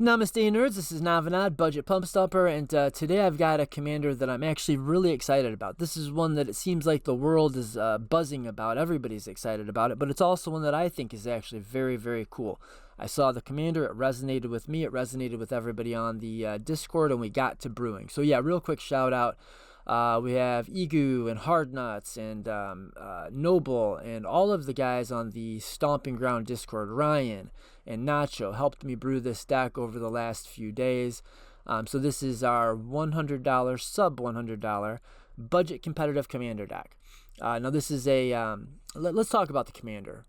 Namaste nerds, this is Navanad, Budget Pump Stopper, and today I've got a commander that I'm actually really excited about. This is one that it seems like the world is buzzing about, everybody's excited about it, but it's also one that I think is actually very, very cool. I saw the commander, it resonated with me, it resonated with everybody on the Discord, and we got to brewing. So yeah, real quick shout out. We have Egu and Hardnuts and Noble and all of the guys on the Stomping Ground Discord. Ryan and Nacho helped me brew this deck over the last few days. So this is our $100, sub $100 budget competitive commander deck. Now this is a, let's talk about the commander.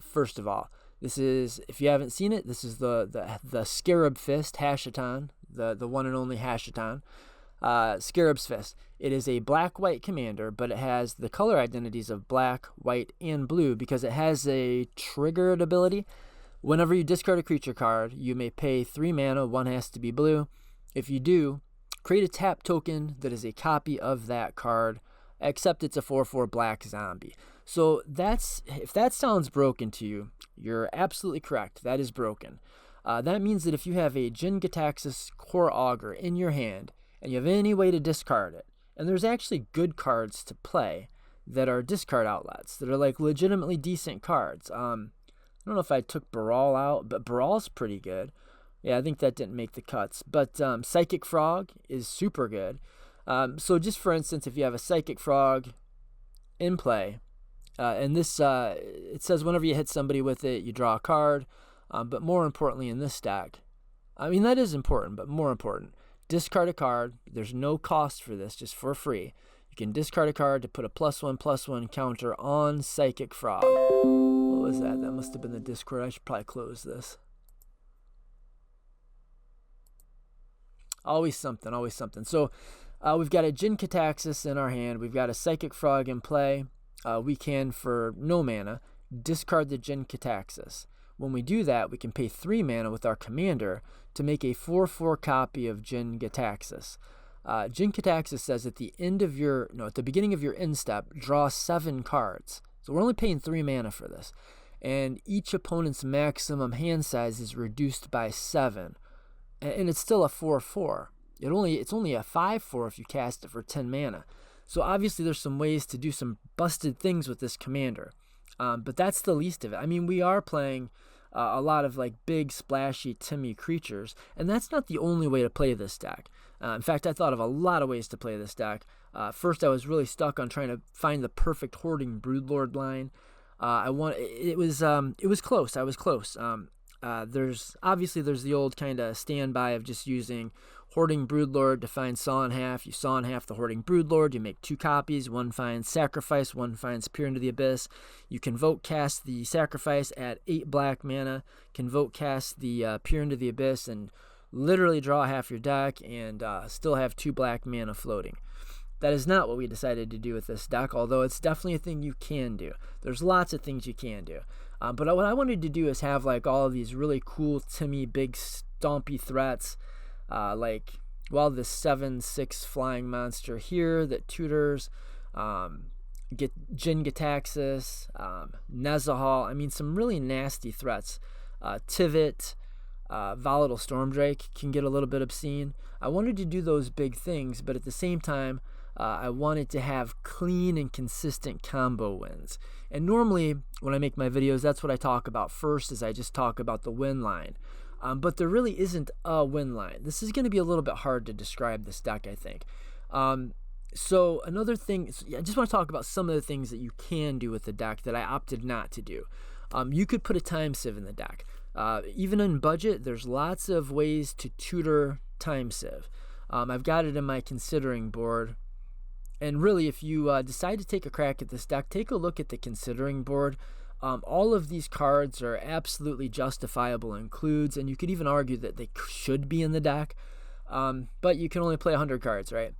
First of all, this is, if you haven't seen it, this is the Scarab Fist Hashaton, the one and only Hashaton. Scarab's Fist. It is a black-white commander, but it has the color identities of black, white, and blue because it has a triggered ability. Whenever you discard a creature card, you may pay 3 mana, one has to be blue. If you do, create a tap token that is a copy of that card, except it's a 4/4 black zombie. So if that sounds broken to you, you're absolutely correct. That is broken. That means that if you have a Jin-Gitaxias Core Augur in your hand, and you have any way to discard it, and there's actually good cards to play that are discard outlets, that are like legitimately decent cards. I don't know if I took Baral out, but Baral's pretty good. Yeah, I think that didn't make the cuts. But Psychic Frog is super good. So just for instance, if you have a Psychic Frog in play, and this, it says whenever you hit somebody with it, you draw a card. But more importantly in this deck, I mean, that is important, but more important, discard a card. There's no cost for this, just for free. You can discard a card to put a +1/+1 counter on Psychic Frog. What was that? That must have been the Discord. I should probably close this. Always something, always something. So we've got a Jin-Gitaxias in our hand. We've got a Psychic Frog in play. We can, for no mana, discard the Jin-Gitaxias. When we do that, we can pay 3 mana with our commander to make a 4/4 copy of Jin-Gitaxias. Jin-Gitaxias says at the beginning of your end step, draw 7 cards. So we're only paying 3 mana for this. And each opponent's maximum hand size is reduced by 7. And it's still a 4/4. It's only a 5/4 if you cast it for 10 mana. So obviously there's some ways to do some busted things with this commander. But that's the least of it. I mean, we are playing a lot of like big, splashy Timmy creatures, and that's not the only way to play this deck. In fact, I thought of a lot of ways to play this deck. First, I was really stuck on trying to find the perfect Hoarding Broodlord line. It was close. I was close. There's the old kind of standby of just using Hoarding Broodlord to find Saw in Half. You saw in half the Hoarding Broodlord, you make 2 copies, one finds Sacrifice, one finds Peer into the Abyss. You convoke cast the Sacrifice at 8 black mana, convoke cast the Peer into the Abyss, and literally draw half your deck and still have 2 black mana floating. That is not what we decided to do with this deck, although it's definitely a thing you can do. There's lots of things you can do. But what I wanted to do is have like all of these really cool Timmy big stompy threats, like this 7/6 flying monster here that tutors, get Jin-Gitaxias, Nezahal. I mean, some really nasty threats. Tivit, Volatile Stormdrake can get a little bit obscene. I wanted to do those big things, but at the same time, I wanted to have clean and consistent combo wins. And normally, when I make my videos, that's what I talk about first, is I just talk about the win line. But there really isn't a win line. This is going to be a little bit hard to describe this deck, I think. So another thing, I just want to talk about some of the things that you can do with the deck that I opted not to do. You could put a Time Sieve in the deck. Even in budget, there's lots of ways to tutor Time Sieve. I've got it in my considering board. And really, if you decide to take a crack at this deck, take a look at the considering board. All of these cards are absolutely justifiable includes, and you could even argue that they should be in the deck. But you can only play 100 cards, right?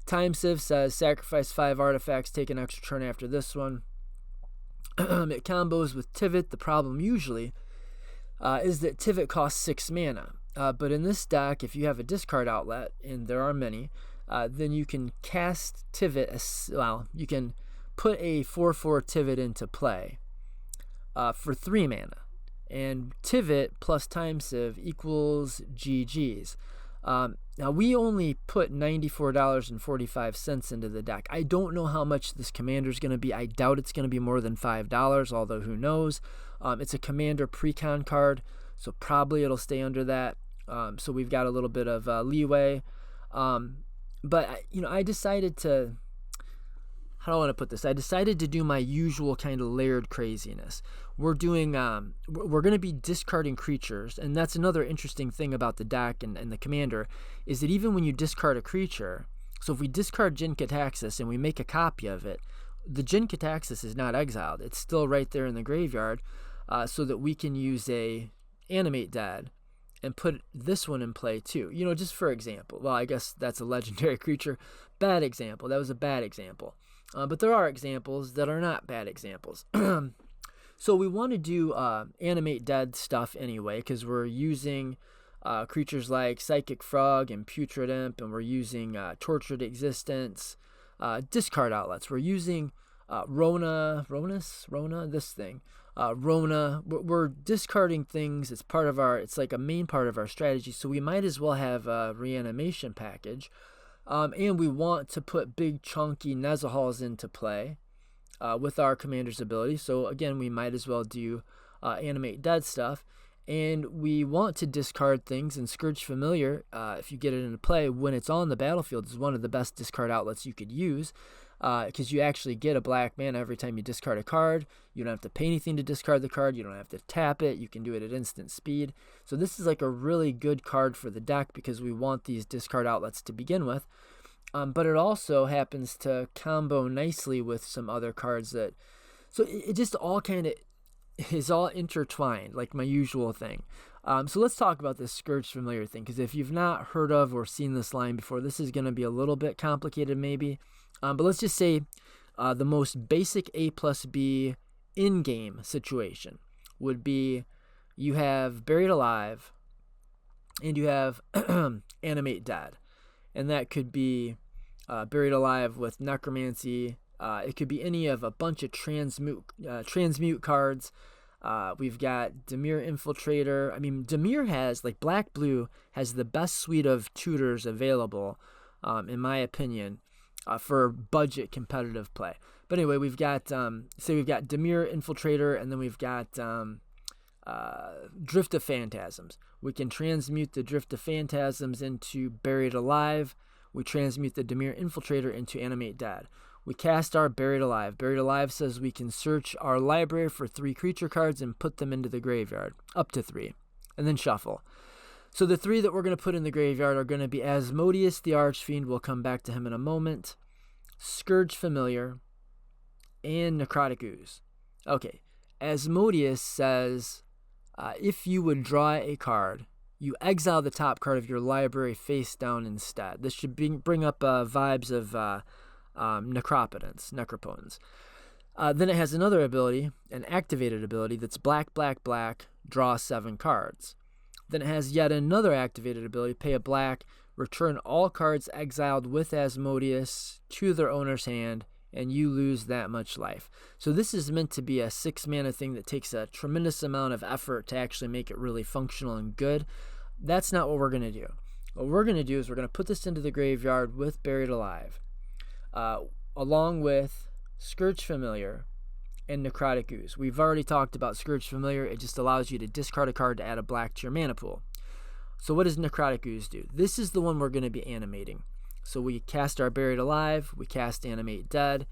Time Sieve says sacrifice 5 artifacts, take an extra turn after this one. It combos with Tivit. The problem usually is that Tivit costs 6 mana. But in this deck, if you have a discard outlet, and there are many, then you can cast Tivit you can put a 4/4 Tivit into play for 3 mana. and Tivit plus time sieve equals GG's. Now we only put $94.45 into the deck. I don't know how much this commander is going to be. I doubt it's going to be more than $5, although who knows. It's a commander pre-con card, so probably it'll stay under that. So we've got a little bit of leeway. But I decided to, how do I want to put this? I decided to do my usual kind of layered craziness. We're doing, we're going to be discarding creatures, and that's another interesting thing about the deck and the commander, is that even when you discard a creature, so if we discard Jin Kataxis and we make a copy of it, the Jin Kataxis is not exiled. It's still right there in the graveyard, so that we can use a Animate Dead and put this one in play too. Just for example. Well, I guess that's a legendary creature. Bad example. That was a bad example. But there are examples that are not bad examples. So we want to do Animate Dead stuff anyway, because we're using creatures like Psychic Frog and Putrid Imp, and we're using Tortured Existence, discard outlets. We're using Rona, this thing. Rona, we're discarding things. It's part of it's like a main part of our strategy, so we might as well have a reanimation package. And we want to put big chunky Nezahals into play with our commander's ability. So again, we might as well do Animate Dead stuff. And we want to discard things, and Scourge Familiar, if you get it into play, when it's on the battlefield, is one of the best discard outlets you could use, because you actually get a black mana every time you discard a card. You don't have to pay anything to discard the card. You don't have to tap it. You can do it at instant speed. So this is like a really good card for the deck, because we want these discard outlets to begin with. But it also happens to combo nicely with some other cards that... So it just all kind of is all intertwined, like my usual thing. So let's talk about this Scourge Familiar thing, because if you've not heard of or seen this line before, this is going to be a little bit complicated maybe. But let's just say the most basic A plus B in-game situation would be you have Buried Alive and you have Animate Dead. And that could be Buried Alive with Necromancy. It could be any of a bunch of transmute cards. We've got Dimir Infiltrator. I mean, Dimir has, like, Black-Blue has the best suite of tutors available, in my opinion, for budget competitive play. But anyway, we've got, we've got Dimir Infiltrator, and then we've got Drift of Phantasms. We can transmute the Drift of Phantasms into Buried Alive. We transmute the Dimir Infiltrator into Animate Dead. We cast our Buried Alive. Buried Alive says we can search our library for 3 creature cards and put them into the graveyard, up to 3, and then shuffle. So the 3 that we're going to put in the graveyard are going to be Asmodius the Archfiend. We'll come back to him in a moment. Scourge Familiar, and Necrotic Ooze. Okay, Asmodius says if you would draw a card, you exile the top card of your library face down instead. This should bring up vibes of Necropotence. Then it has another ability, an activated ability, that's black, black, black, draw 7 cards. Then it has yet another activated ability, pay a black, return all cards exiled with Asmodius to their owner's hand, and you lose that much life. So this is meant to be a 6 mana thing that takes a tremendous amount of effort to actually make it really functional and good. That's not what we're going to do. What we're going to do is we're going to put this into the graveyard with Buried Alive, along with Scourge Familiar and Necrotic Ooze. We've already talked about Scourge Familiar. It just allows you to discard a card to add a black to your mana pool. So what does Necrotic Ooze do? This is the one we're going to be animating. So we cast our Buried Alive, we cast Animate Dead.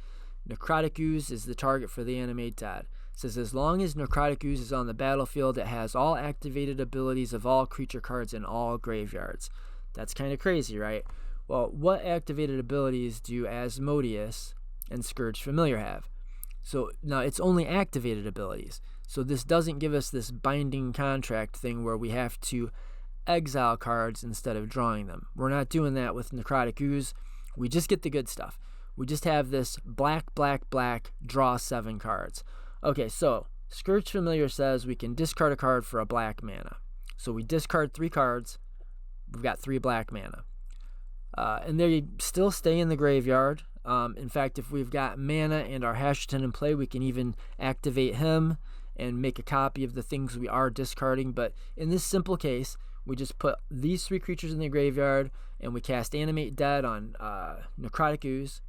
Necrotic Ooze is the target for the Animate Dead. It says as long as Necrotic Ooze is on the battlefield, it has all activated abilities of all creature cards in all graveyards. That's kind of crazy, right? Well, what activated abilities do Asmodius and Scourge Familiar have? So now it's only activated abilities. So this doesn't give us this binding contract thing where we have to exile cards instead of drawing them. We're not doing that with Necrotic Ooze. We just get the good stuff. We just have this black, black, black, draw 7 cards. Okay, so Scourge Familiar says we can discard a card for a black mana. So we discard 3 cards. We've got 3 black mana. And they still stay in the graveyard. In fact, if we've got mana and our Hashaton in play, we can even activate him and make a copy of the things we are discarding. But in this simple case, we just put these 3 creatures in the graveyard, and we cast Animate Dead on Necrotic Ooze.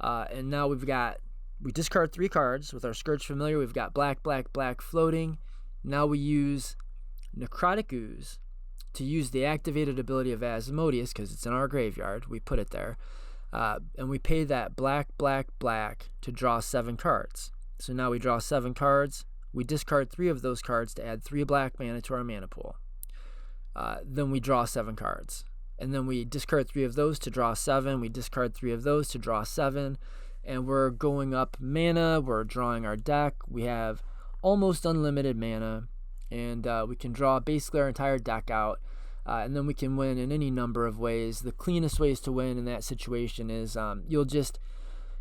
And now we discard 3 cards with our Scourge Familiar. We've got black, black, black floating. Now we use Necrotic Ooze to use the activated ability of Asmodius, because it's in our graveyard. We put it there. And we pay that black, black, black to draw 7 cards. So now we draw 7 cards. We discard 3 of those cards to add 3 black mana to our mana pool. Then we draw 7 cards. And then we discard 3 of those to draw 7. We discard 3 of those to draw 7. And we're going up mana. We're drawing our deck. We have almost unlimited mana. And we can draw basically our entire deck out. And then we can win in any number of ways. The cleanest ways to win in that situation is you'll just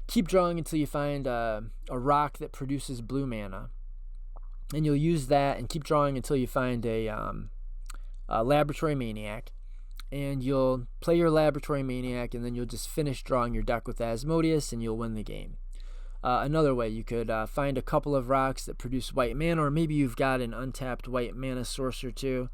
keep drawing until you find a rock that produces blue mana. And you'll use that and keep drawing until you find a Laboratory Maniac. And you'll play your Laboratory Maniac, and then you'll just finish drawing your deck with Asmodius, and you'll win the game. Another way, you could find a couple of rocks that produce white mana, or maybe you've got an untapped white mana source or two.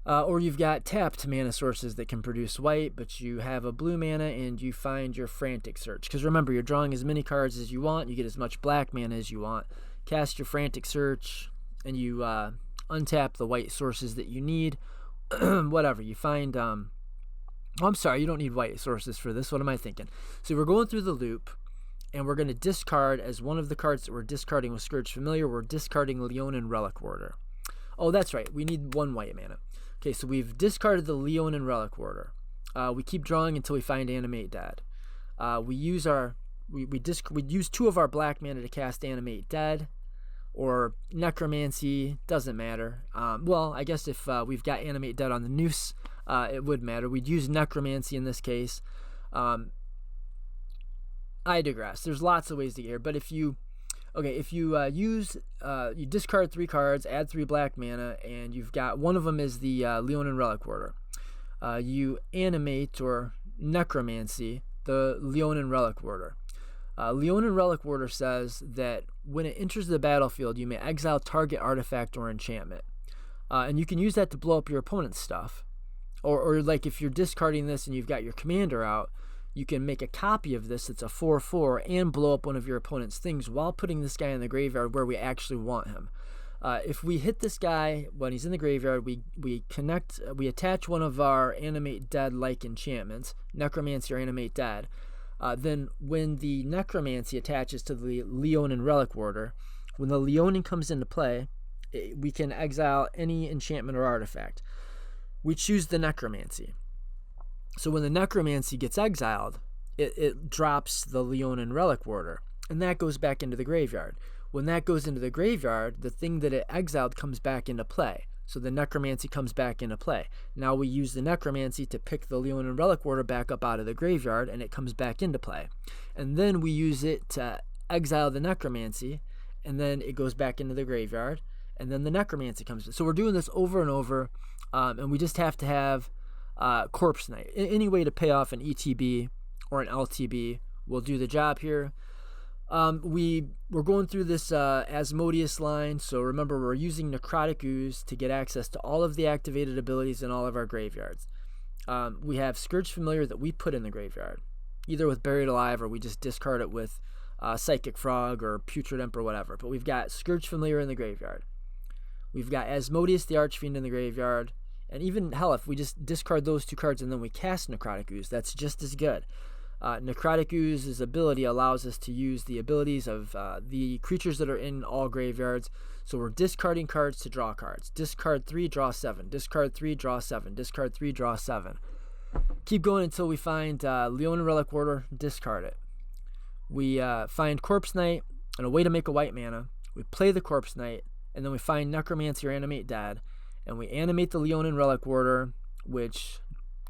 Or you've got tapped mana sources that can produce white, but you have a blue mana and you find your Frantic Search. Because remember, you're drawing as many cards as you want. You get as much black mana as you want. Cast your Frantic Search, and you untap the white sources that you need. Whatever. You find... I'm sorry, you don't need white sources for this. What am I thinking? So we're going through the loop, and we're going to discard as one of the cards that we're discarding with Scourge Familiar. We're discarding Leonin Relic Warder. Oh, that's right. We need 1 white mana. Okay, so we've discarded the Leonin Relic Warder. We keep drawing until we find Animate Dead. We use 2 of our black mana to cast Animate Dead, or Necromancy. Doesn't matter. Well, I guess if we've got Animate Dead on the Noose, it would matter. We'd use Necromancy in this case. I digress. There's lots of ways to get here, but if you you discard 3 cards, add 3 black mana, and you've got one of them is the Leonin Relic Warder. You animate or Necromancy the Leonin Relic Warder. Leonin Relic Warder says that when it enters the battlefield, you may exile target artifact or enchantment. And you can use that to blow up your opponent's stuff. Or like if you're discarding this and you've got your commander out, you can make a copy of this that's a 4/4 and blow up one of your opponent's things while putting this guy in the graveyard where we actually want him. If we hit this guy when he's in the graveyard, we attach one of our Animate Dead like enchantments, Necromancy or Animate Dead. Then when the Necromancy attaches to the Leonin Relic Warder, when the Leonin comes into play, we can exile any enchantment or artifact. We choose the Necromancy. So when the Necromancy gets exiled, it drops the Leonin Relic Warder, and that goes back into the graveyard. When that goes into the graveyard, the thing that it exiled comes back into play. So the Necromancy comes back into play. Now we use the Necromancy to pick the Leonin Relic Warder back up out of the graveyard, and it comes back into play. And then we use it to exile the Necromancy, and then it goes back into the graveyard, and then the Necromancy comes in. So we're doing this over and over, and we just have to have Corpse Knight. Any way to pay off an ETB or an LTB will do the job here. We're going through this Asmodius line, so remember we're using Necrotic Ooze to get access to all of the activated abilities in all of our graveyards. We have Scourge Familiar that we put in the graveyard, either with Buried Alive or we just discard it with Psychic Frog or Putrid Imp or whatever. But we've got Scourge Familiar in the graveyard. We've got Asmodius the Archfiend in the graveyard. And even, hell, if we just discard those 2 cards and then we cast Necrotic Ooze, that's just as good. Necrotic Ooze's ability allows us to use the abilities of the creatures that are in all graveyards. So we're discarding cards to draw cards. Discard 3, draw 7. Discard 3, draw 7. Discard 3, draw 7. Keep going until we find Leonin Relic Warder, discard it. We find Corpse Knight and a way to make a white mana. We play the Corpse Knight, and then we find Necromancy or Animate Dead. And we animate the Leonin Relic Warder, which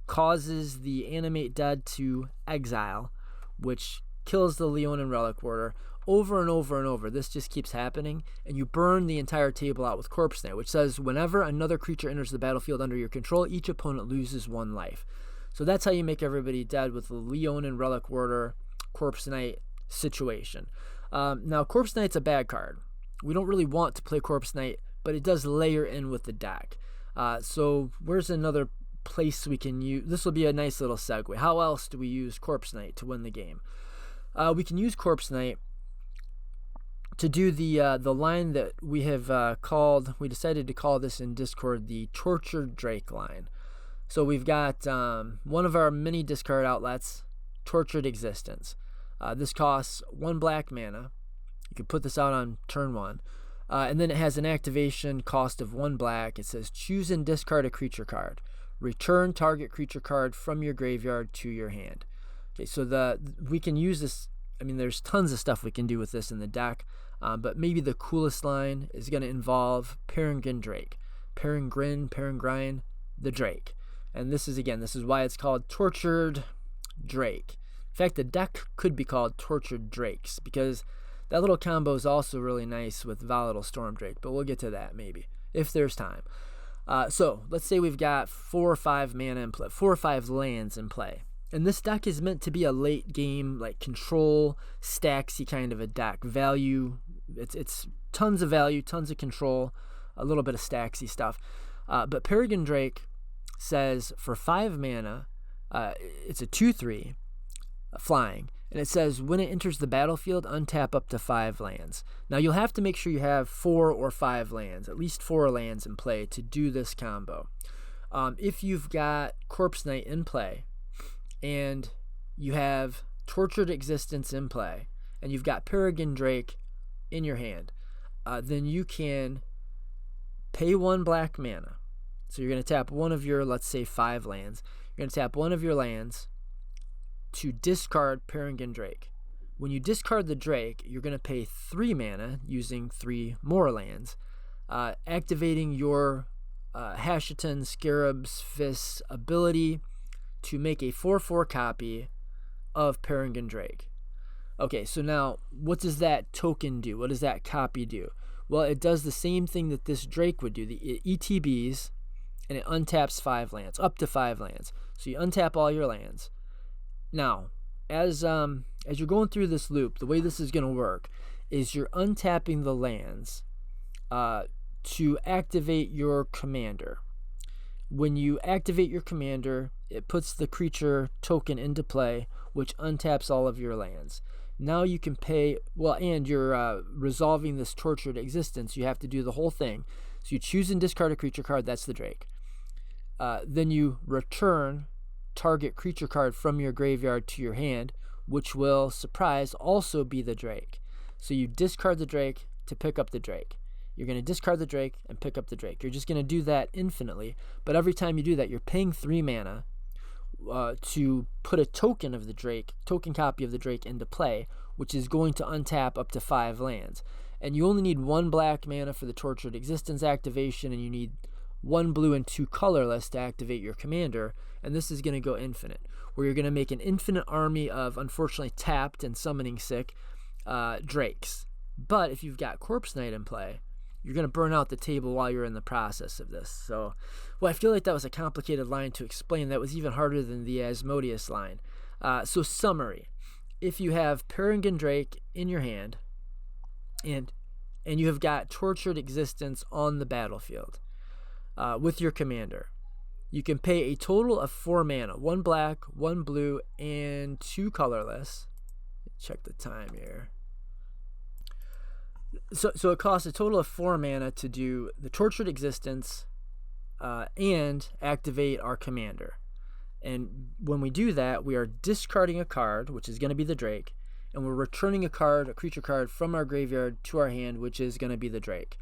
causes the Animate Dead to exile, which kills the Leonin Relic Warder over and over and over. This just keeps happening, and you burn the entire table out with Corpse Knight, which says whenever another creature enters the battlefield under your control, each opponent loses 1 life. So that's how you make everybody dead with the Leonin Relic Warder, Corpse Knight situation. Now, Corpse Knight's a bad card. we don't really want to play Corpse Knight, but it does layer in with the deck. So where's another place we can use? This will be a nice little segue. How else do we use Corpse Knight to win the game? We can use Corpse Knight to do the line that we have called, we decided to call this in Discord the Tortured Drake line. So we've got one of our mini discard outlets, Tortured Existence. This costs 1 black mana. You can put this out on turn 1. And then it has an activation cost of 1 black. It says choose and discard a creature card. Return target creature card from your graveyard to your hand. Okay, so we can use this. I mean, there's tons of stuff we can do with this in the deck, but maybe the coolest line is going to involve Peregrine Drake. Peregrine, the Drake. And this is why it's called Tortured Drake. In fact, the deck could be called Tortured Drakes, because that little combo is also really nice with Volatile Storm Drake, but we'll get to that maybe, if there's time. So let's say we've got 4 or 5 mana in play, 4 or 5 lands in play. And this deck is meant to be a late game, like control, stacksy kind of a deck. Value, it's tons of value, tons of control, a little bit of stacksy stuff. But Peregrine Drake says for 5 mana, it's a 2/3 flying. And it says when it enters the battlefield, untap up to 5 lands. Now you'll have to make sure you have 4 or 5 lands, at least 4 lands in play to do this combo. If you've got Corpse Knight in play, and you have Tortured Existence in play, and you've got Peregrine Drake in your hand, then you can pay 1 black mana. So you're going to tap one of your, let's say, 5 lands. You're going to tap one of your lands to discard Peregrine Drake. When you discard the Drake, you're going to pay 3 mana using 3 more lands, activating your Hashaton Scarab's Fist ability to make a 4/4 copy of Peregrine Drake. Okay, so now what does that token do? What does that copy do? Well, it does the same thing that this Drake would do. It ETBs, and it untaps 5 lands, up to 5 lands. So you untap all your lands. Now, as you're going through this loop, the way this is going to work is you're untapping the lands to activate your commander. When you activate your commander, it puts the creature token into play, which untaps all of your lands. Now you can pay, well, and you're resolving this Tortured Existence. You have to do the whole thing. So you choose and discard a creature card, that's the Drake. Then you return target creature card from your graveyard to your hand, which will, surprise, also be the Drake. So you discard the Drake to pick up the Drake. You're going to discard the Drake and pick up the Drake. You're just going to do that infinitely, but every time you do that, you're paying 3 mana to put a token of the Drake, token copy of the Drake into play, which is going to untap up to 5 lands. And you only need 1 black mana for the Tortured Existence activation, and you need 1 blue and 2 colorless to activate your commander, and this is going to go infinite, where you're going to make an infinite army of, unfortunately, tapped and summoning sick Drakes. But if you've got Corpse Knight in play, you're going to burn out the table while you're in the process of this. So, well, I feel like that was a complicated line to explain. That was even harder than the Asmodius line. So, summary. If you have Peregrine Drake in your hand, and you have got Tortured Existence on the battlefield with your commander, you can pay a total of 4 mana, 1 black, 1 blue, and 2 colorless. Check the time here. So it costs a total of 4 mana to do the Tortured Existence and activate our commander. And when we do that, we are discarding a card, which is going to be the Drake, and we're returning a creature card from our graveyard to our hand, which is going to be the Drake.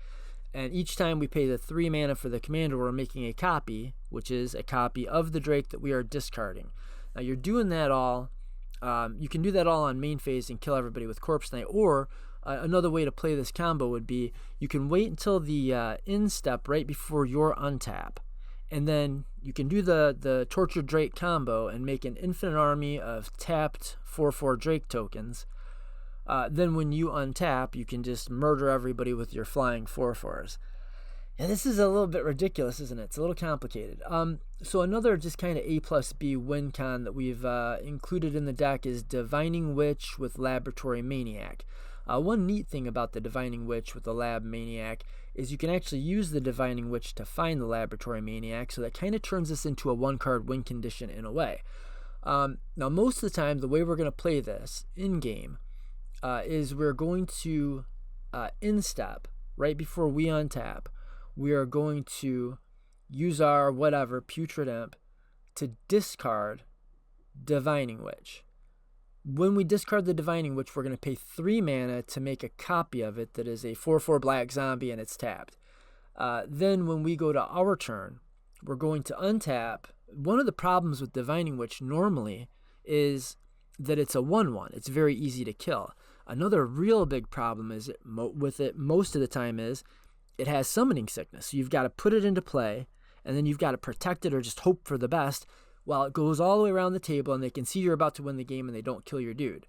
And each time we pay the 3 mana for the commander, we're making a copy, which is a copy of the Drake that we are discarding. Now you're doing that all, you can do that all on main phase and kill everybody with Corpse Knight, or another way to play this combo would be you can wait until the end step right before your untap, and then you can do the Tortured Drake combo and make an infinite army of tapped 4/4 Drake tokens. Then when you untap, you can just murder everybody with your flying 4/4s. And this is a little bit ridiculous, isn't it? It's a little complicated. So another just kind of A+B win con that we've included in the deck is Divining Witch with Laboratory Maniac. One neat thing about the Divining Witch with the Lab Maniac is you can actually use the Divining Witch to find the Laboratory Maniac, so that kind of turns this into a one-card win condition in a way. Now, most of the time, the way we're going to play this in-game is we're going to, in-step, right before we untap, we are going to use our whatever, Putrid Imp, to discard Divining Witch. When we discard the Divining Witch, we're going to pay 3 mana to make a copy of it that is a 4/4 black zombie and it's tapped. Then when we go to our turn, we're going to untap. One of the problems with Divining Witch normally is that it's a 1/1. It's very easy to kill. Another real big problem is with it most of the time is it has Summoning Sickness. So you've got to put it into play, and then you've got to protect it or just hope for the best while it goes all the way around the table and they can see you're about to win the game and they don't kill your dude.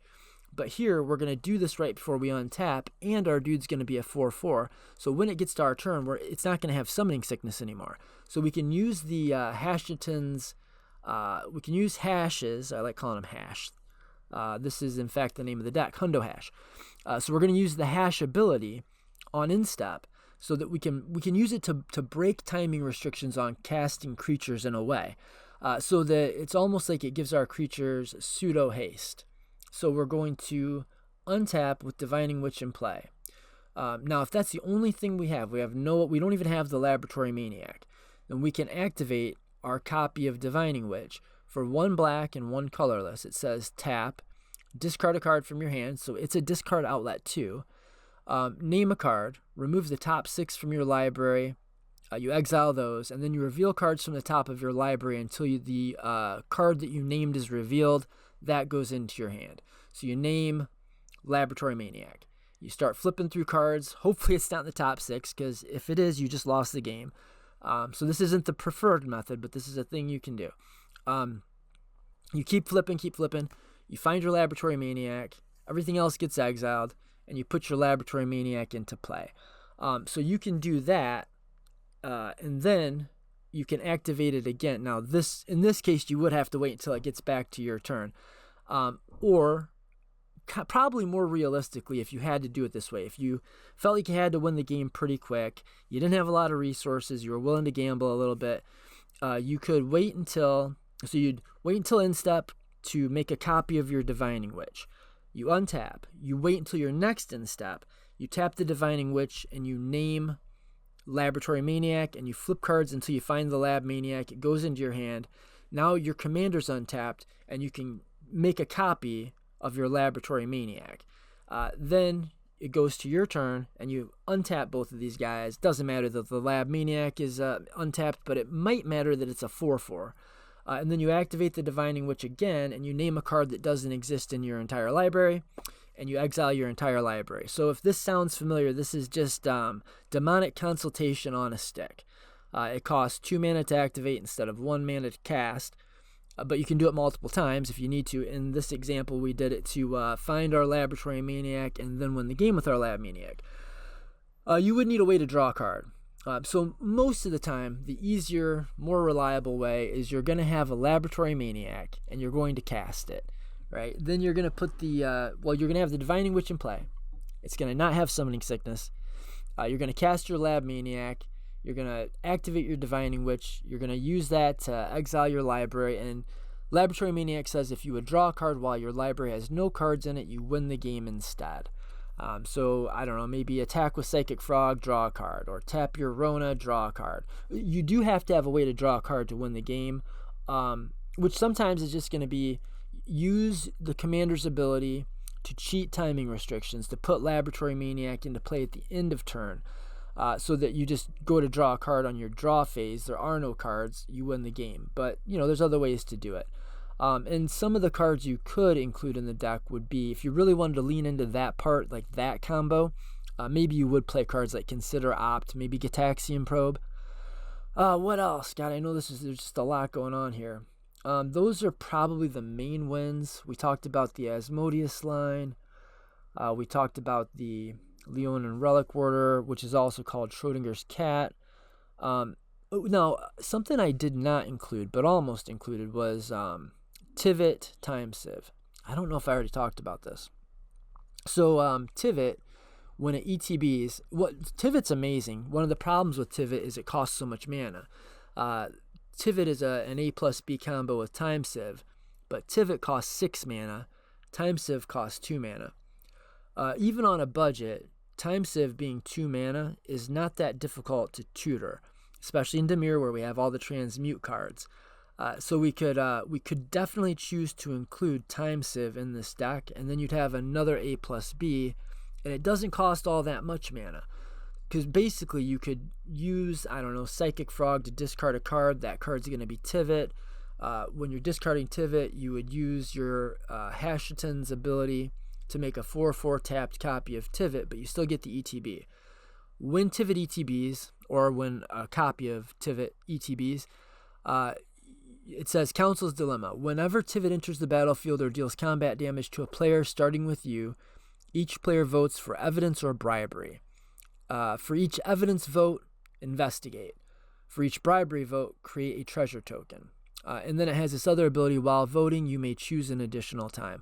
But here, we're going to do this right before we untap, and our dude's going to be a 4/4. So when it gets to our turn, it's not going to have Summoning Sickness anymore. So we can use the Hashaton's, we can use hashes. I like calling them hash. This is, in fact, the name of the deck, Hundo Hash. So we're going to use the hash ability on instep so that we can use it to break timing restrictions on casting creatures in a way. So that it's almost like it gives our creatures pseudo haste. So we're going to untap with Divining Witch in play. Now, if that's the only thing we don't even have the Laboratory Maniac, then we can activate our copy of Divining Witch for 1 black and 1 colorless. It says tap, discard a card from your hand, so it's a discard outlet too. Name a card, remove the top 6 from your library. You exile those, and then you reveal cards from the top of your library until the card that you named is revealed. That goes into your hand. So you name Laboratory Maniac. You start flipping through cards. Hopefully it's not in the top 6, because if it is, you just lost the game. So this isn't the preferred method, but this is a thing you can do. You keep flipping. You find your Laboratory Maniac. Everything else gets exiled, and you put your Laboratory Maniac into play. So you can do that, and then you can activate it again. Now, in this case, you would have to wait until it gets back to your turn. Or probably more realistically, if you had to do it this way, if you felt like you had to win the game pretty quick, you didn't have a lot of resources, you were willing to gamble a little bit, you could wait until instep to make a copy of your Divining Witch. You untap. You wait until your next instep. You tap the Divining Witch and you name Laboratory Maniac, and you flip cards until you find the Lab Maniac. It goes into your hand. Now your commander's untapped, and you can make a copy of your Laboratory Maniac. Then it goes to your turn, and you untap both of these guys. Doesn't matter that the Lab Maniac is untapped, but it might matter that it's a 4/4. And then you activate the Divining Witch again, and you name a card that doesn't exist in your entire library, and you exile your entire library. So if this sounds familiar, this is just Demonic Consultation on a stick. It costs 2 mana to activate instead of 1 mana to cast, but you can do it multiple times if you need to. In this example, we did it to find our Laboratory Maniac and then win the game with our Lab Maniac. You would need a way to draw a card. So most of the time, the easier, more reliable way is you're going to have a Laboratory Maniac and you're going to cast it, right? Then you're going to put you're going to have the Divining Witch in play. It's going to not have Summoning Sickness. You're going to cast your Lab Maniac. You're going to activate your Divining Witch. You're going to use that to exile your library. And Laboratory Maniac says if you would draw a card while your library has no cards in it, you win the game instead. So, I don't know, maybe attack with Psychic Frog, draw a card, or tap your Rona, draw a card. You do have to have a way to draw a card to win the game, which sometimes is just going to be use the commander's ability to cheat timing restrictions, to put Laboratory Maniac into play at the end of turn, so that you just go to draw a card on your draw phase. There are no cards, you win the game. But, there's other ways to do it. And some of the cards you could include in the deck would be, if you really wanted to lean into that part, like that combo, maybe you would play cards like Consider Opt, maybe Gitaxian Probe. What else? God, I know there's just a lot going on here. Those are probably the main wins. We talked about the Asmodius line. We talked about the Leonin Relic Warder, which is also called Schrodinger's Cat. Now, something I did not include, but almost included, was Tivit Time Sieve. I don't know if I already talked about this. So Tivit, when it ETBs, Tivit's amazing. One of the problems with Tivit is it costs so much mana. Tivit is an A plus B combo with Time Sieve, but Tivit costs 6 mana. Time Sieve costs 2 mana. Even on a budget, Time Sieve being 2 mana is not that difficult to tutor, especially in Dimir where we have all the transmute cards. So we could definitely choose to include Time Sieve in this deck, and then you'd have another A plus B, and it doesn't cost all that much mana. Because basically you could use, I don't know, Psychic Frog to discard a card. That card's going to be Tivit. When you're discarding Tivit, you would use your Hashaton's ability to make a 4/4 tapped copy of Tivit, but you still get the ETB. When Tivit ETBs, or when a copy of Tivit ETBs, it says Council's Dilemma. Whenever Tivit enters the battlefield or deals combat damage to a player starting with you, each player votes for evidence or bribery. For each evidence vote, investigate. For each bribery vote, create a treasure token. And then it has this other ability, while voting, you may choose an additional time.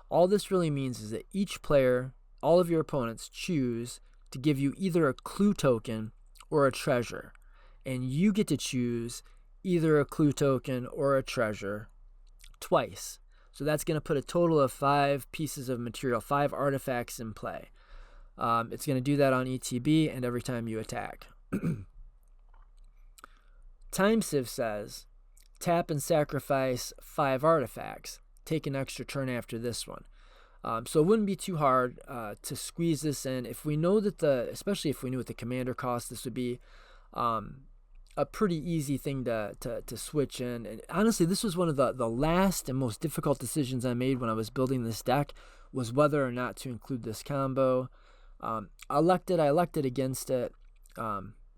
All this really means is that each player, all of your opponents, choose to give you either a clue token or a treasure. And you get to choose either a clue token or a treasure twice. So that's going to put a total of 5 pieces of material, 5 artifacts in play. It's going to do that on ETB and every time you attack. Time Sieve says, tap and sacrifice 5 artifacts. Take an extra turn after this one. So it wouldn't be too hard to squeeze this in. If we know that especially if we knew what the commander cost, this would be a pretty easy thing to switch in. And honestly, this was one of the last and most difficult decisions I made when I was building this deck, was whether or not to include this combo. I elected against it,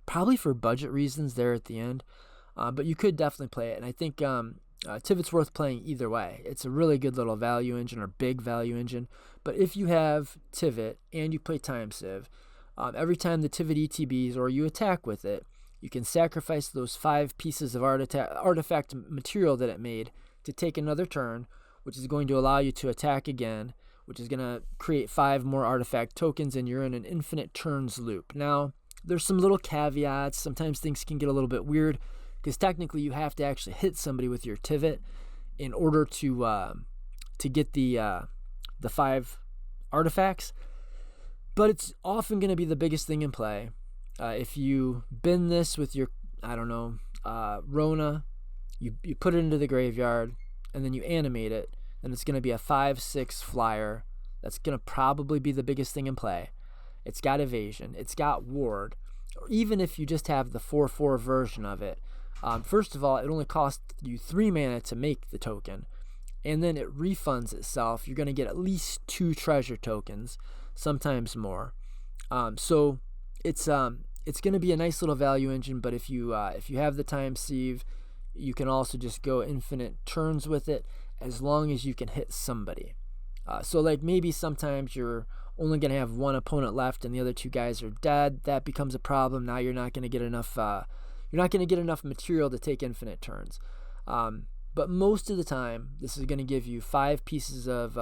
probably for budget reasons there at the end, but you could definitely play it, and I think Tivit's worth playing either way. It's a really good little value engine, or big value engine, but if you have Tivit and you play Time Sieve, every time the Tivit ETBs or you attack with it, you can sacrifice those 5 pieces of artifact material that it made to take another turn, which is going to allow you to attack again, which is going to create 5 more artifact tokens, and you're in an infinite turns loop. Now, there's some little caveats. Sometimes things can get a little bit weird, because technically you have to actually hit somebody with your Tivit in order to get the 5 artifacts. But it's often going to be the biggest thing in play. If you bin this with your, I don't know, Rona, you put it into the graveyard, and then you animate it, and it's going to be a 5/6 flyer. That's going to probably be the biggest thing in play. It's got evasion. It's got ward. Or even if you just have the 4/4 version of it, first of all, it only costs you 3 mana to make the token, and then it refunds itself. You're going to get at least 2 treasure tokens, sometimes more. So it's going to be a nice little value engine. But if you have the Time Sieve, you can also just go infinite turns with it, as long as you can hit somebody. So like maybe sometimes you're only going to have 1 opponent left and the other 2 guys are dead. That becomes a problem. Now you're not going to get enough material to take infinite turns. But most of the time, this is going to give you 5 pieces of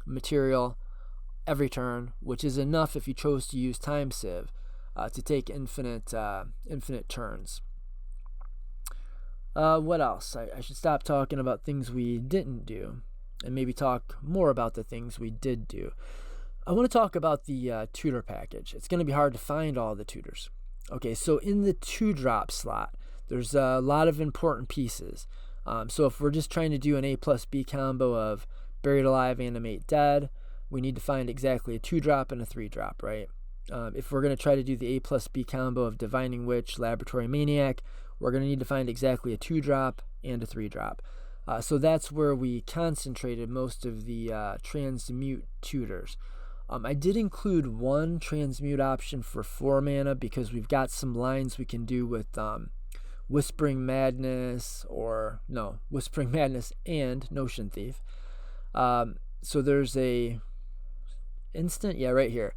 material every turn, which is enough if you chose to use Time Sieve to take infinite turns. What else? I should stop talking about things we didn't do and maybe talk more about the things we did do. I want to talk about the tutor package. It's going to be hard to find all the tutors. Okay, so in the 2-drop slot, there's a lot of important pieces. So if we're just trying to do an A plus B combo of Buried Alive, Animate Dead, we need to find exactly a 2-drop and a 3-drop, right? If we're going to try to do the A plus B combo of Divining Witch, Laboratory Maniac, we're going to need to find exactly a 2-drop and a 3-drop. So that's where we concentrated most of the transmute tutors. I did include 1 transmute option for 4 mana because we've got some lines we can do with Whispering Madness and Notion Thief. So there's a instant, right here.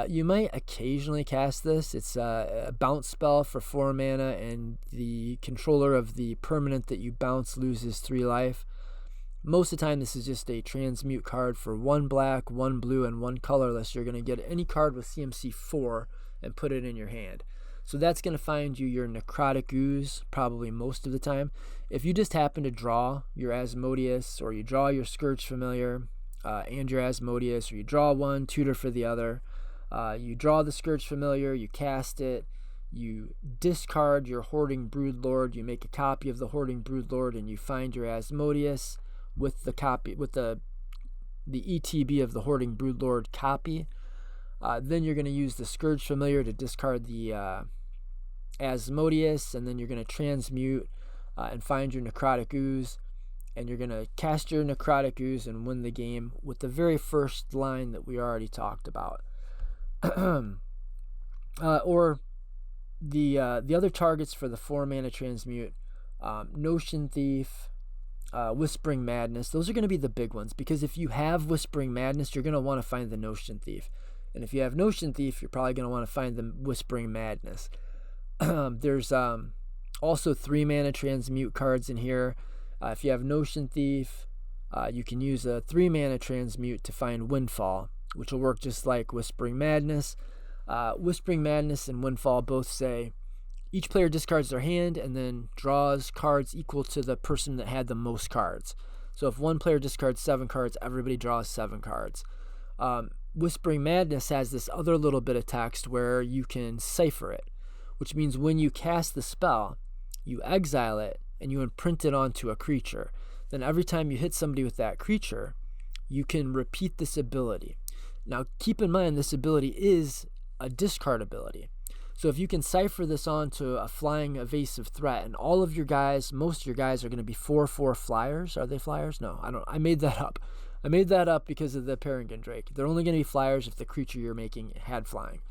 You might occasionally cast this. It's a bounce spell for 4 mana, and the controller of the permanent that you bounce loses 3 life. Most of the time, this is just a transmute card for 1 black, 1 blue, and 1 colorless. You're going to get any card with CMC 4 and put it in your hand. So that's going to find you your Necrotic Ooze probably most of the time. If you just happen to draw your Asmodius, or you draw your Scourge Familiar and your Asmodius, or you draw one, tutor for the other, you draw the Scourge Familiar, you cast it, you discard your Hoarding Broodlord, you make a copy of the Hoarding Broodlord, and you find your Asmodius with the copy, with the ETB of the Hoarding Broodlord copy. Then you're going to use the Scourge Familiar to discard the Asmodius, and then you're going to transmute and find your Necrotic Ooze, and you're going to cast your Necrotic Ooze and win the game with the very first line that we already talked about. Or the other targets for the 4 mana transmute, Notion Thief, Whispering Madness, those are going to be the big ones, because if you have Whispering Madness, you're going to want to find the Notion Thief. And if you have Notion Thief, you're probably going to want to find the Whispering Madness. There's also 3 mana transmute cards in here. If you have Notion Thief, you can use a 3 mana transmute to find Windfall, which will work just like Whispering Madness. Whispering Madness and Windfall both say each player discards their hand and then draws cards equal to the person that had the most cards. So if one player discards 7 cards, everybody draws 7 cards. Whispering Madness has this other little bit of text where you can cipher it, which means when you cast the spell, you exile it and you imprint it onto a creature. Then every time you hit somebody with that creature, you can repeat this ability. Now keep in mind, this ability is a discard ability. So if you can cipher this onto a flying evasive threat, and all of your guys, most of your guys are going to be 4/4 flyers. Are they flyers? No, I made that up. I made that up because of the Peregrine Drake. They're only going to be flyers if the creature you're making had flying.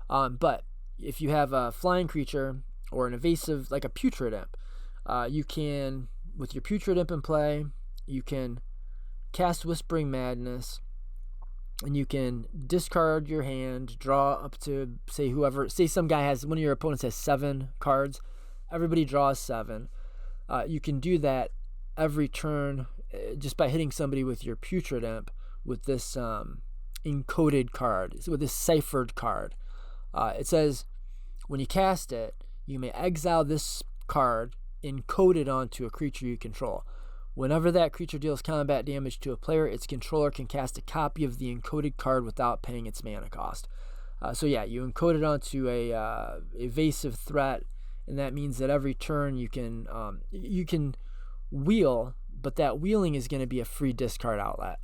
But if you have a flying creature or an evasive, like a Putrid Imp, you can, with your Putrid Imp in play, you can cast Whispering Madness, and you can discard your hand, draw up to, say some guy has, one of your opponents has 7 cards, everybody draws 7. You can do that every turn just by hitting somebody with your Putrid Imp with this encoded card, with this ciphered card. It says, when you cast it, you may exile this card encoded onto a creature you control. Whenever that creature deals combat damage to a player, its controller can cast a copy of the encoded card without paying its mana cost. So yeah, you encode it onto a evasive threat, and that means that every turn you can wheel, but that wheeling is going to be a free discard outlet.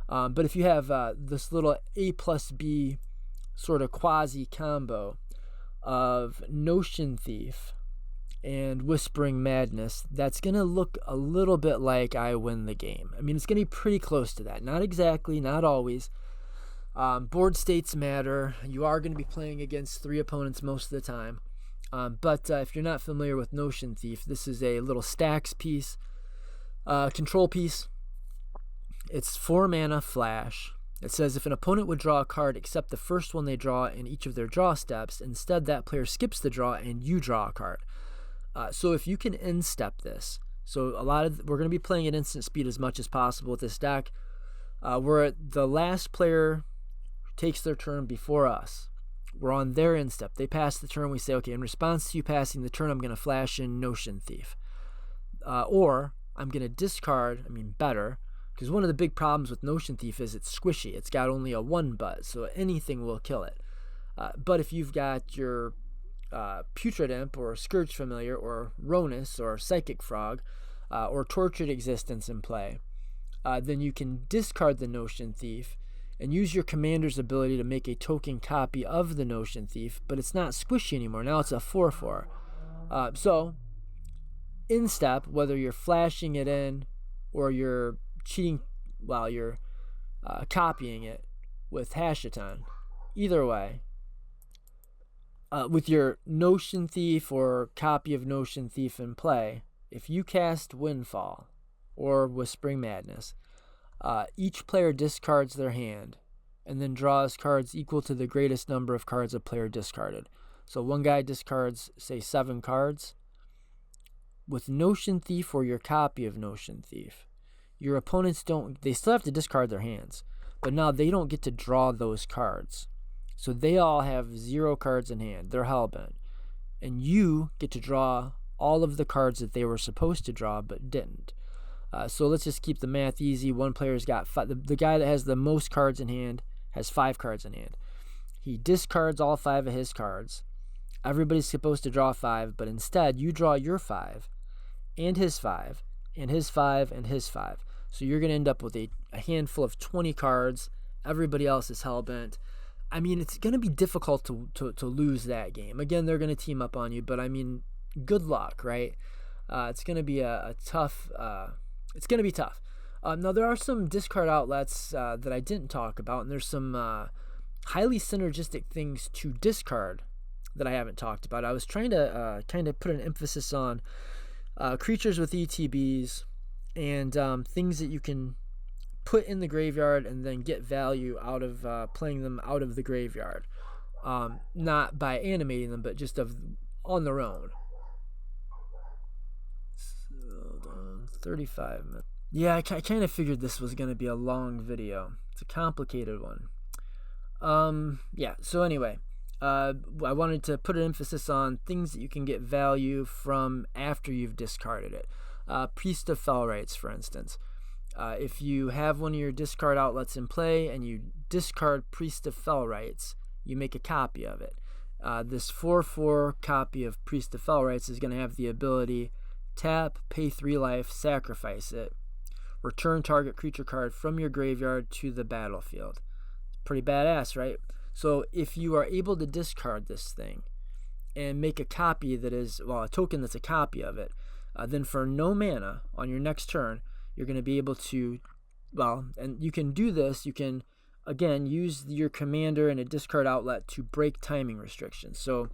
But if you have this little A+B sort of quasi combo of Notion Thief and Whispering Madness, that's going to look a little bit like I win the game. I mean, it's going to be pretty close to that. Not exactly, not always. Board states matter. You are going to be playing against 3 opponents most of the time. But if you're not familiar with Notion Thief, this is a little stacks piece, control piece. It's 4 mana flash. It says if an opponent would draw a card except the first one they draw in each of their draw steps, instead that player skips the draw and you draw a card. So if you can end step this, so we're going to be playing at instant speed as much as possible with this deck. Where the last player takes their turn before us, we're on their end step. They pass the turn. We say, okay, in response to you passing the turn, I'm going to flash in Notion Thief. Or I'm going to discard, better, because one of the big problems with Notion Thief is it's squishy. It's got only a 1 buzz, so anything will kill it. But if you've got your Putrid Imp or Scourge Familiar or Ronus or Psychic Frog or Tortured Existence in play, then you can discard the Notion Thief and use your commander's ability to make a token copy of the Notion Thief, but it's not squishy anymore. Now it's a 4/4. So, in step, whether you're flashing it in or you're cheating while you're copying it with Hashaton, either way, with your Notion Thief or copy of Notion Thief in play, if you cast Windfall or Whispering Madness, each player discards their hand and then draws cards equal to the greatest number of cards a player discarded. So one guy discards, say, 7 cards. With Notion Thief or your copy of Notion Thief, your opponents they still have to discard their hands, but now they don't get to draw those cards. So they all have 0 cards in hand. They're hellbent. And you get to draw all of the cards that they were supposed to draw but didn't. So let's just keep the math easy. One player's got 5. The guy that has the most cards in hand has 5 cards in hand. He discards all 5 of his cards. Everybody's supposed to draw 5, but instead you draw your 5 and his 5 and his 5 and his 5. So you're going to end up with a handful of 20 cards. Everybody else is hellbent. I mean, it's going to be difficult to lose that game. Again, they're going to team up on you, but I mean, good luck, right? It's going to be a tough... it's going to be tough. Now, there are some discard outlets that I didn't talk about, and there's some highly synergistic things to discard that I haven't talked about. I was trying to kind of put an emphasis on creatures with ETBs and things that you can put in the graveyard and then get value out of playing them out of the graveyard. Not by animating them, but just on their own. Hold on, 35 minutes. Yeah, I kind of figured this was going to be a long video. It's a complicated one. Yeah, so anyway, I wanted to put an emphasis on things that you can get value from after you've discarded it. Priest of Felrites, for instance. If you have one of your discard outlets in play and you discard Priest of Felrites, you make a copy of it. This 4/4 copy of Priest of Felrites is going to have the ability tap, pay 3 life, sacrifice it, return target creature card from your graveyard to the battlefield. Pretty badass, right? So if you are able to discard this thing and make a copy that is, well, a token that's a copy of it, then for no mana on your next turn, you're going to be able to, well, and you can do this, you can, again, use your commander and a discard outlet to break timing restrictions. So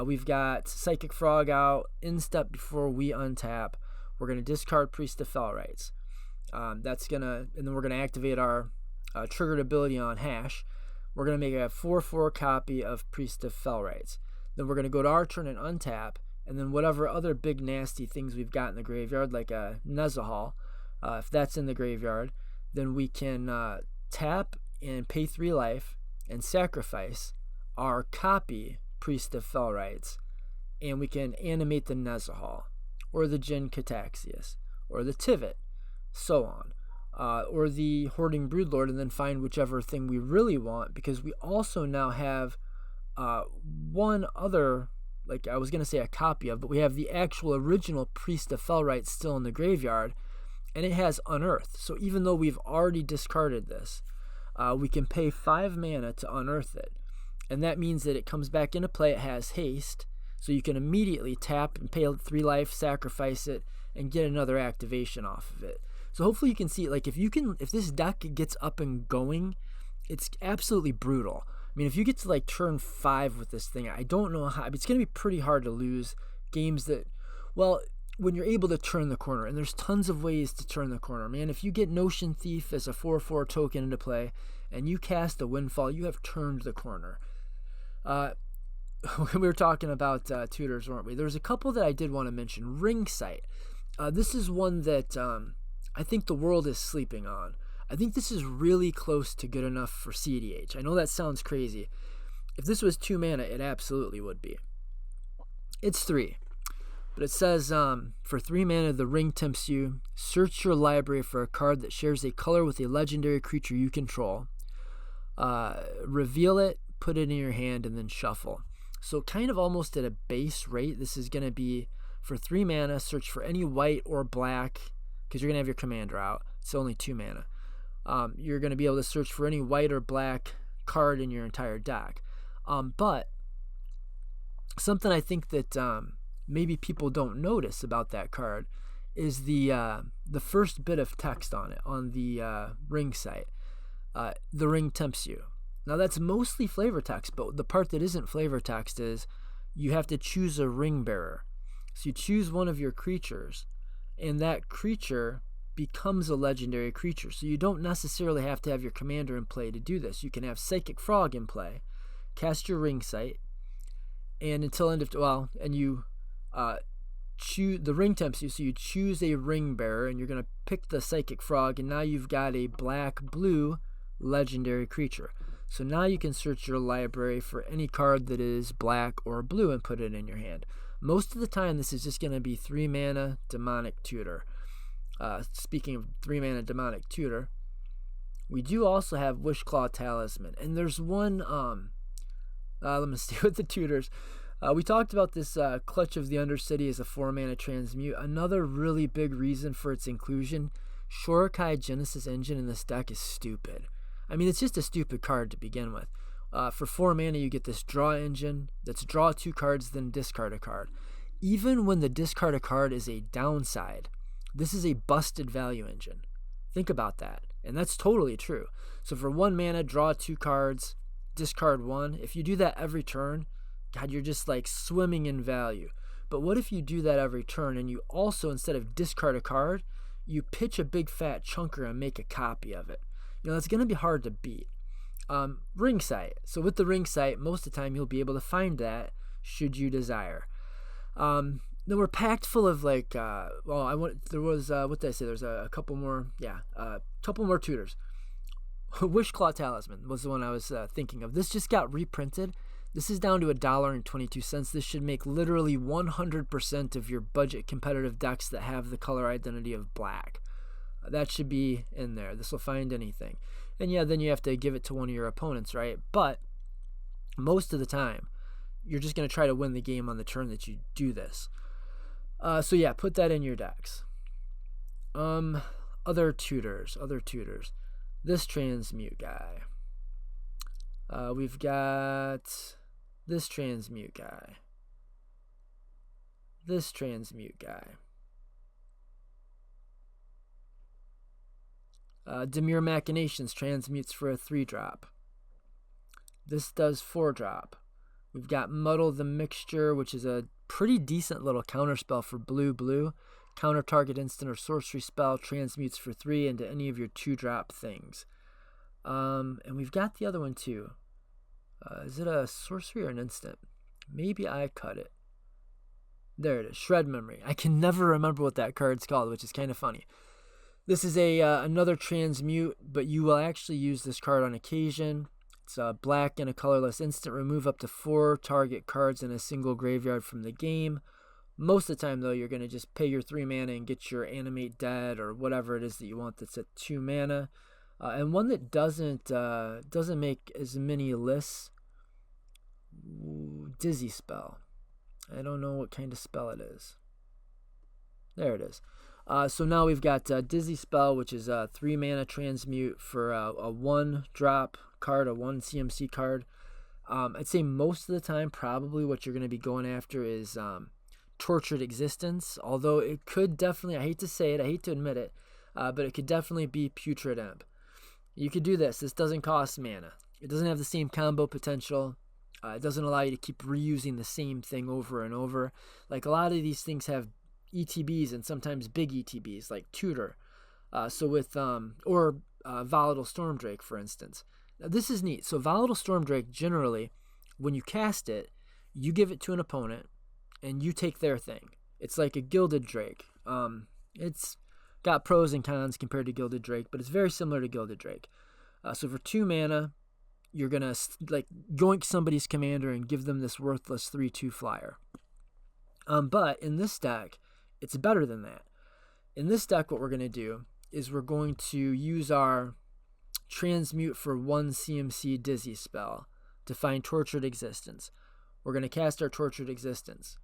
we've got Psychic Frog out, in step before we untap. We're going to discard Priest of Felrites. That's going to, and then we're going to activate our triggered ability on Hash. We're going to make a 4/4 copy of Priest of Felrites. Then we're going to go to our turn and untap, and then whatever other big nasty things we've got in the graveyard, like a Nezahal, if that's in the graveyard, then we can tap and pay 3 life and sacrifice our copy Priest of Felrites, and we can animate the Nezahal, or the Jin Cataxius, or the Tivit, so on. Or the Hoarding Broodlord, and then find whichever thing we really want, because we also now have one other, like I was going to say a copy of, but we have the actual original Priest of Felrites still in the graveyard, and it has Unearth. So even though we've already discarded this, we can pay 5 mana to unearth it, and that means that it comes back into play. It has haste, so you can immediately tap and pay 3 life, sacrifice it, and get another activation off of it. So hopefully you can see, like, if this deck gets up and going, it's absolutely brutal. I mean, if you get to like turn 5 with this thing, I don't know how. It's going to be pretty hard to lose games that, well, when you're able to turn the corner, and there's tons of ways to turn the corner, man. If you get Notion Thief as a 4/4 token into play, and you cast a Windfall, you have turned the corner. We were talking about Tutors, weren't we? There's a couple that I did want to mention. Ring Sight. This is one that I think the world is sleeping on. I think this is really close to good enough for CDH. I know that sounds crazy. If this was 2 mana, it absolutely would be. It's 3. But it says, for 3 mana, the ring tempts you. Search your library for a card that shares a color with a legendary creature you control. Reveal it, put it in your hand, and then shuffle. So kind of almost at a base rate, this is going to be, for 3 mana, search for any white or black, because you're going to have your commander out. It's only 2 mana. You're going to be able to search for any white or black card in your entire deck. But something I think that maybe people don't notice about that card is the first bit of text on it, on the ring site. The ring tempts you. Now that's mostly flavor text, but the part that isn't flavor text is you have to choose a ring bearer. So you choose one of your creatures, and that creature becomes a legendary creature. So you don't necessarily have to have your commander in play to do this. You can have Psychic Frog in play, cast your ring sight, and until end of, well, and you the ring tempts you, so you choose a ring bearer, and you're going to pick the psychic frog, and now you've got a black-blue legendary creature. So now you can search your library for any card that is black or blue and put it in your hand. Most of the time, this is just going to be 3-mana Demonic Tutor. Speaking of 3-mana Demonic Tutor, we do also have Wishclaw Talisman. And there's one, let me stay with the tutors. We talked about this Clutch of the Undercity as a 4-mana transmute. Another really big reason for its inclusion, Shorikai Genesis Engine in this deck is stupid. I mean, it's just a stupid card to begin with. For 4 mana, you get this draw engine that's draw 2 cards, then discard a card. Even when the discard a card is a downside, this is a busted value engine. Think about that. And that's totally true. So for 1 mana, draw 2 cards, discard 1. If you do that every turn, God, you're just like swimming in value. But what if you do that every turn and you also, instead of discard a card, you pitch a big fat chunker and make a copy of it? You know, that's going to be hard to beat. Ring Sight. So with the Ring Sight, most of the time you'll be able to find that should you desire. Then we're packed full of like, what did I say? There's a couple more, couple more tutors. Wishclaw Talisman was the one I was thinking of. This just got reprinted. This is down to $1.22. This should make literally 100% of your budget competitive decks that have the color identity of black. That should be in there. This will find anything. And yeah, then you have to give it to one of your opponents, right? But most of the time, you're just going to try to win the game on the turn that you do this. So yeah, put that in your decks. Other tutors. This transmute guy. We've got this transmute guy. This transmute guy. Demure Machinations transmutes for a 3-drop. This does 4-drop. We've got Muddle the Mixture, which is a pretty decent little counterspell for blue. Counter target instant or sorcery spell, transmutes for 3 into any of your 2-drop things. And we've got the other one too. Is it a sorcery or an instant? Maybe I cut it. There it is, Shred Memory. I can never remember what that card's called, which is kind of funny. This is another transmute, but you will actually use this card on occasion. It's black and a colorless instant. Remove up to 4 target cards in a single graveyard from the game. Most of the time, though, you're going to just pay your 3 mana and get your Animate Dead or whatever it is that you want that's at 2 mana. And one that doesn't make as many lists, Dizzy Spell. I don't know what kind of spell it is. There it is. So now we've got Dizzy Spell, which is a 3-mana transmute for a 1-drop card, a 1 CMC card. I'd say most of the time, probably what you're going to be going after is Tortured Existence, although it could definitely, I hate to say it, I hate to admit it, but it could definitely be Putrid Imp. You could do this. This doesn't cost mana. It doesn't have the same combo potential. It doesn't allow you to keep reusing the same thing over and over. Like a lot of these things have ETBs and sometimes big ETBs like Tutor. So with Volatile Stormdrake, for instance. Now, this is neat. So Volatile Stormdrake, generally, when you cast it, you give it to an opponent and you take their thing. It's like a Gilded Drake. It's got pros and cons compared to Gilded Drake, but it's very similar to Gilded Drake. So for 2 mana, you're going to like yoink somebody's commander and give them this worthless 3/2 flyer. But in this deck, it's better than that. In this deck, what we're going to do is we're going to use our transmute for 1 CMC Dizzy spell to find Tortured Existence. We're going to cast our Tortured Existence.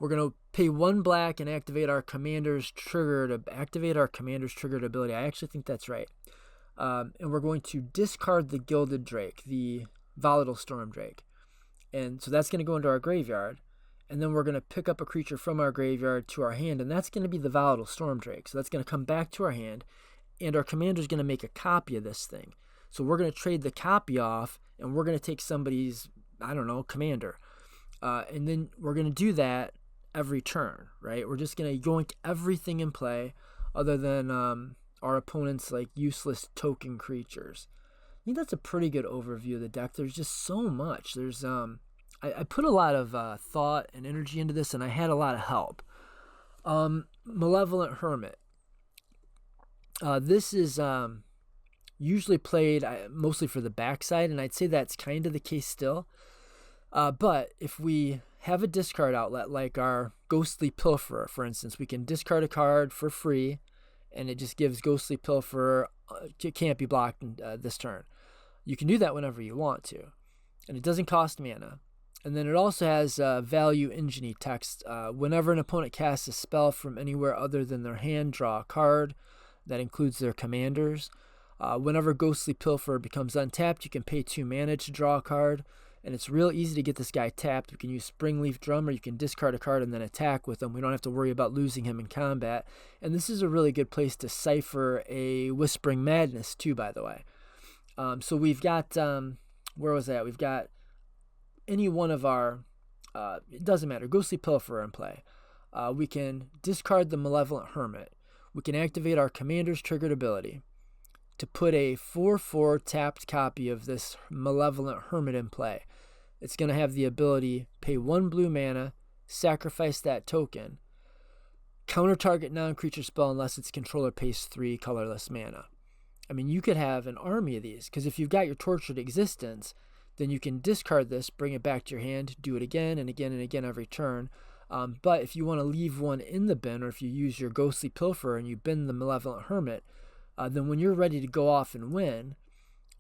We're going to pay 1 black and activate our commander's triggered ability. I actually think that's right. And we're going to discard the Gilded Drake, the Volatile Stormdrake. And so that's going to go into our graveyard. And then we're going to pick up a creature from our graveyard to our hand, and that's going to be the Volatile Stormdrake. So that's going to come back to our hand, and our commander's going to make a copy of this thing. So we're going to trade the copy off, and we're going to take somebody's, commander. And then we're going to do that every turn, right? We're just going to yoink everything in play other than our opponent's like useless token creatures. I think that's a pretty good overview of the deck. There's just so much. There's I put a lot of thought and energy into this, and I had a lot of help. Malevolent Hermit. This is usually played mostly for the backside, and I'd say that's kind of the case still. But if we have a discard outlet like our Ghostly Pilferer, for instance, we can discard a card for free, and it just gives Ghostly Pilferer, can't be blocked this turn. You can do that whenever you want to, and it doesn't cost mana. And then it also has value engine text. Whenever an opponent casts a spell from anywhere other than their hand, draw a card. That includes their commanders. Whenever Ghostly Pilferer becomes untapped, you can pay 2 mana to draw a card. And it's real easy to get this guy tapped. We can use Springleaf Drum, or you can discard a card and then attack with him. We don't have to worry about losing him in combat. And this is a really good place to cipher a Whispering Madness too, by the way. So we've got, where was that? We've got any one of our, it doesn't matter, Ghostly Pilferer in play. We can discard the Malevolent Hermit. We can activate our commander's triggered ability to put a 4/4 tapped copy of this Malevolent Hermit in play. It's going to have the ability, pay 1 blue mana, sacrifice that token, counter target non-creature spell unless its controller pays 3 colorless mana. I mean, you could have an army of these, because if you've got your Tortured Existence, then you can discard this, bring it back to your hand, do it again and again and again every turn. But if you want to leave one in the bin, or if you use your Ghostly Pilferer and you bin the Malevolent Hermit, then when you're ready to go off and win,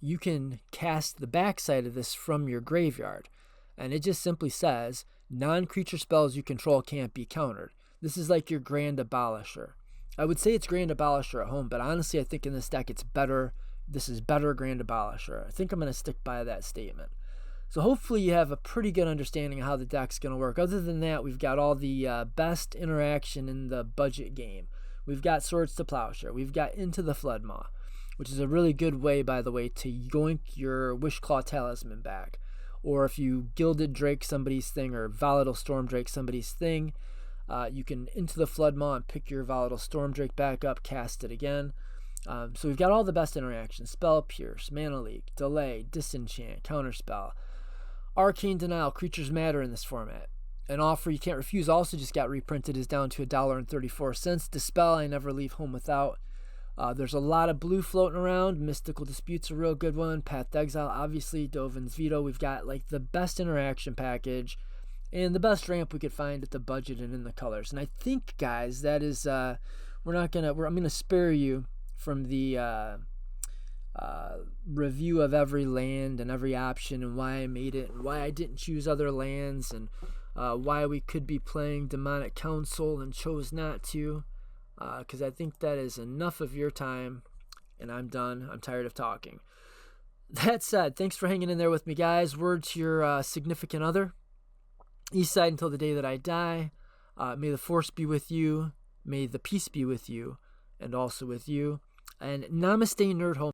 you can cast the backside of this from your graveyard. And it just simply says, non-creature spells you control can't be countered. This is like your Grand Abolisher. I would say it's Grand Abolisher at home, but honestly I think in this deck it's better. This is better Grand Abolisher. I think I'm going to stick by that statement. So hopefully you have a pretty good understanding of how the deck's going to work. Other than that, we've got all the best interaction in the budget game. We've got Swords to Plowshare. We've got Into the Floodmaw, which is a really good way, by the way, to yoink your Wishclaw Talisman back. Or if you Gilded Drake somebody's thing, or Volatile Storm Drake somebody's thing, you can Into the Floodmaw and pick your Volatile Storm Drake back up, cast it again. So we've got all the best interactions. Spell Pierce, Mana Leak, Delay, Disenchant, Counterspell, Arcane Denial, Creatures Matter in this format. An Offer You Can't Refuse also just got reprinted, is down to $1.34. Dispel, I Never Leave Home Without. There's a lot of blue floating around. Mystical Dispute's a real good one. Path to Exile, obviously. Dovin's Veto. We've got like the best interaction package and the best ramp we could find at the budget and in the colors. And I think, guys, that is I'm gonna spare you from the review of every land and every option and why I made it and why I didn't choose other lands and why we could be playing Demonic Council and chose not to, because I think that is enough of your time, and I'm done. I'm tired of talking. That said, thanks for hanging in there with me, guys. Word to your significant other. East side until the day that I die. May the force be with you. May the peace be with you, and also with you. And namaste, nerd home.